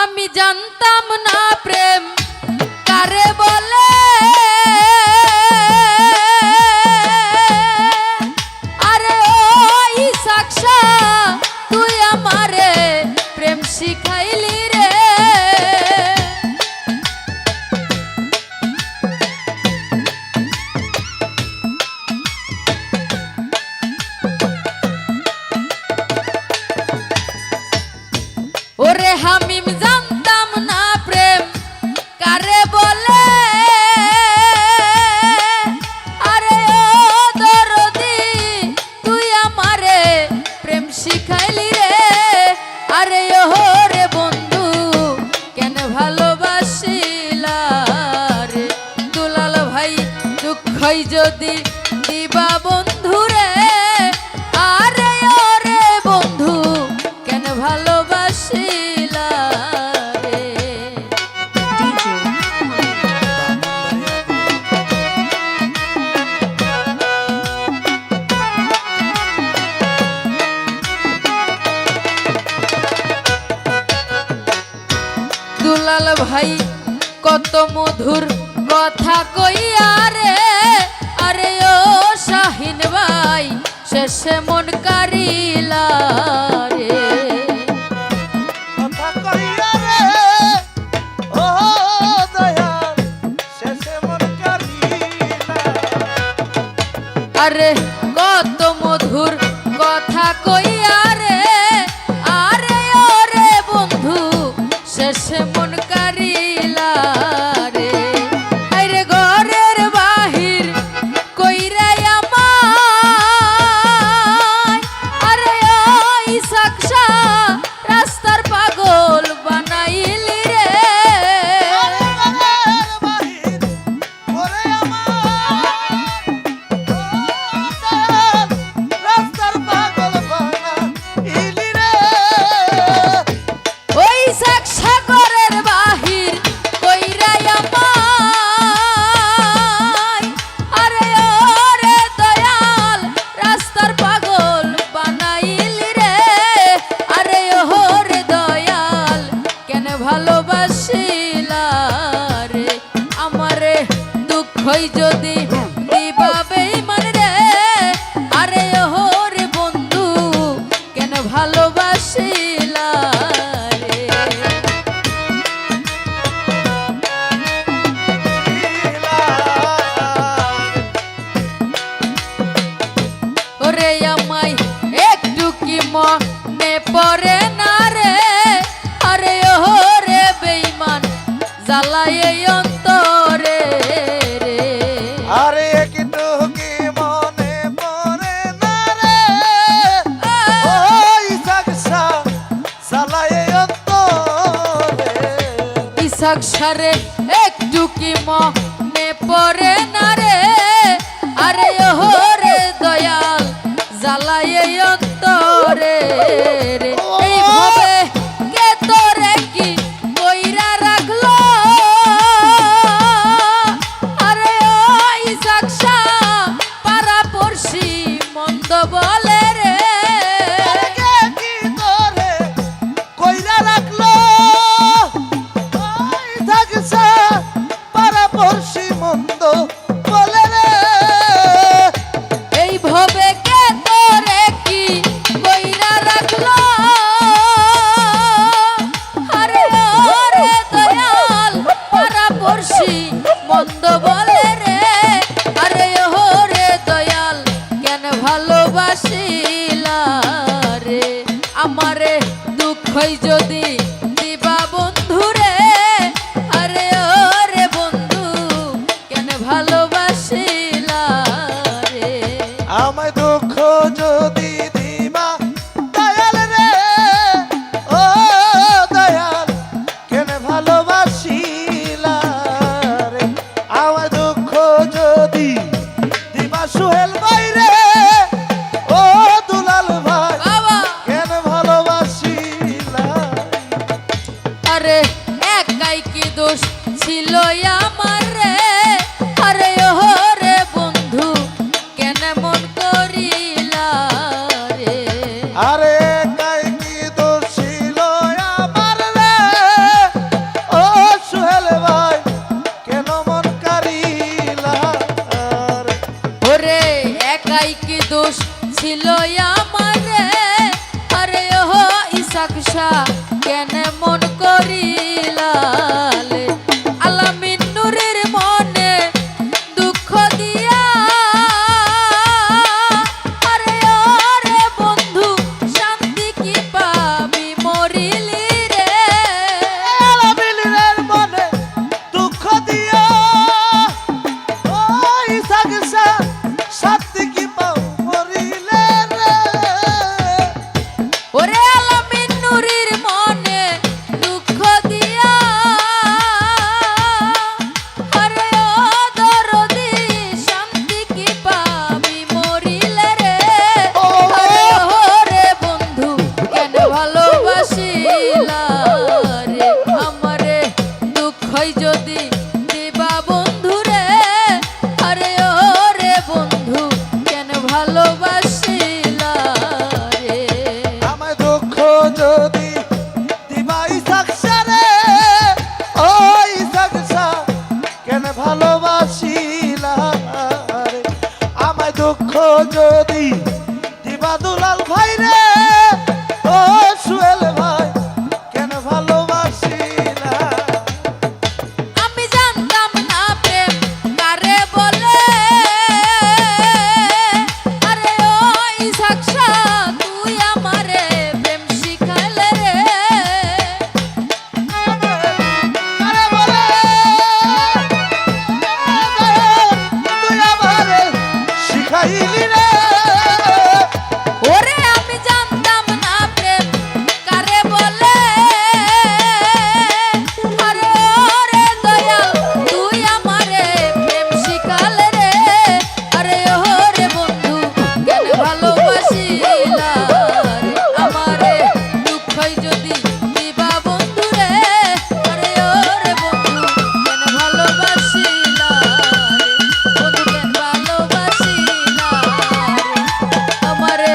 আমি জানতাম না প্রেম কারে বলে, আরে ওই সাক্ষা তুই আমারে প্রেম শিখাইলি রে। ওরে হামিম জানতাম না প্রেম কারে বলে, আরে ও দরদি তুই আমারে প্রেম শিখাইলি রে। আরে ও রে বন্ধু কেন ভালোবাসিলা রে, দুলাল ভাই দুঃখই যদি দিবা বন্ধু রে। আরে ও রে বন্ধু কেন ভালোবাসিলা রে। দুলাল ভাই কত মধুর কথা কইয়া রে, আরে ও শাহিন ভাই শেষে মন কারিলা রে। কথা কইয়া রে ও দয়াল শেষে মন কারিলা। আরে কত মধুর কথা কইয়া রে, আরে ও রে বন্ধু শেষে মন কারিলা রে। আরে ঘরের বাহির কইরা আমায়, আরে ওই সাক্ষা রাস্তার পাগল বানাইলি রে। বাহির করে আমার রাস্তার পাগল বানাইলি রে। ওই সাক্ষা ঘরের বাহির কইরা আমায়, আরে ও রে দয়াল রাস্তার পাগল বানাইলি রে। আরে ও রে দয়াল কেন ভালোবাসিলা রে, আমারে দুঃখই যদি দিবা বেঈমান রে। আরে ও রে বন্ধু কেন ভালোবাসিলা রে। ওরে আমায় একটু কি মনে পড়ে না রে, আরে ও রে বেঈমান জ্বালায় এই অন্তরে রে। আরে একটু কি মনে পড়ে না রে ওই সাকসা সালায়ে অন্তরে। ইসাক সারে একটু কি মনে পড়ে না রে, আরে ও রে দয়াল জ্বালায় এই অন্তরে রে। এইভাবে কে তোরে কি কইরা রাখলো, আরে ওই সাকসা পাড়া পড়শি মন্দ বলে রে। কে কি তোরে কইরা রাখলো ওই সাকসা পাড়া পড়শি মন্দ বলে রে। এইভাবে কে তোরে কি কইরা রাখলো, আরে ও রে দয়াল পাড়া পড়শি মন্দ বলে রে। আরে ও রে দয়াল কেন ভালোবাসিলা রে, আমারে দুঃখই যদি দিবা বন্ধু রে। আরে ও রে বন্ধু কেন ভালোবাসিলা রে। আমায় দুঃখ যদি দিবা দয়াল রে ও দয়াল কেন ভালোবাসিলা রে। আমায় দুঃখ যদি দিবা সুহেল ভাই রে ও দুলাল ভাই বাবা কেন ভালোবাসিলা। আরে একাই কি দোষ ছিল আমার রে, আরে ও রে বন্ধু কেন মন করিলা রে। আরে কাই কি দোষ ছিল আমার রে যদি দিবা দুলাল ভাই রে ও সুহেল ভাই কেন ভালোবাসিলা আমি জানতাম না প্রেম কারে বলে আরে ওই সাক্ষা তুই আমারে প্রেম শিখাইলে রে আরে বলে তুই আমারে শিখাইলি রে ওরে আমি জানতাম না প্রেম কারে বলে আরে ওরে দয়াল তুই আমারে প্রেম শিখালে রে আরে ওরে বন্ধু কেন ভালোবাসিলা রে আমারে দুঃখই যদি দিবা বন্ধু রে আরে ওরে বন্ধু কেন ভালোবাসিলা রে বন্ধু কেন ভালোবাসিলা রে আমারে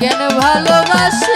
কেন ভালোবাসি